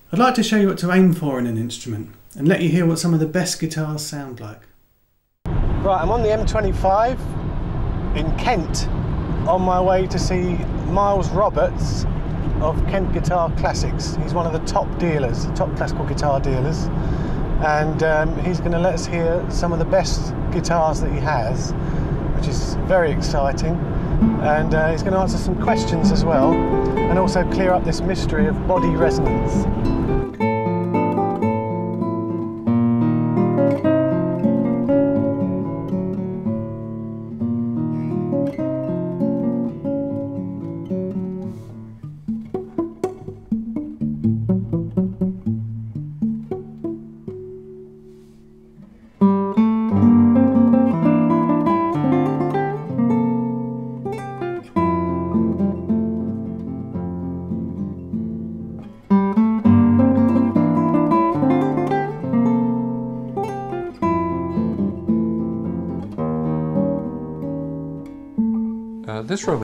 I'd like to show you what to aim for in an instrument and let you hear what some of the best guitars sound like. Right, I'm on the M25 in Kent on my way to see Miles Roberts of Kent Guitar Classics. He's one of the top dealers, top classical guitar dealers, and he's going to let us hear some of the best guitars that he has, which is very exciting. And he's going to answer some questions as well, and also clear up this mystery of body resonance. This Roman